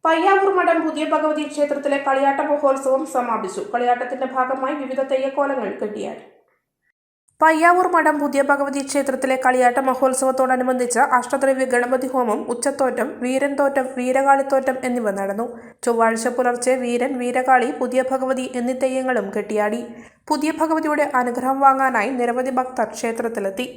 പയ്യാവൂർ മഠം പുതിയ ഭഗവതി ക്ഷേത്രത്തിലെ കളിയാട്ട മഹോത്സവം സമാപിച്ചു. കളിയാട്ടത്തിന്റെ ഭാഗമായി വിവിധ തെയ്യക്കോലങ്ങൾ കെട്ടിയാടി. പയ്യാവൂർ മഠം പുതിയ ഭഗവതി ക്ഷേത്രത്തിലെ കളിയാട്ട മഹോത്സവത്തോടനുബന്ധിച്ച് അഷ്ടദ്രവ്യ ഗണപതി ഹോമം, ഉച്ചത്തോറ്റം, വീരൻ തോറ്റം, വീരകാളിത്തോറ്റം എന്നിവ നടന്നു. ചൊവ്വാഴ്ച പുലർച്ചെ വീരൻ, വീരകാളി, പുതിയ ഭഗവതി എന്നീ തെയ്യങ്ങളും കെട്ടിയാടി. പുതിയ ഭഗവതിയുടെ അനുഗ്രഹം വാങ്ങാനായി നിരവധി ഭക്തർ ക്ഷേത്രത്തിലെത്തി.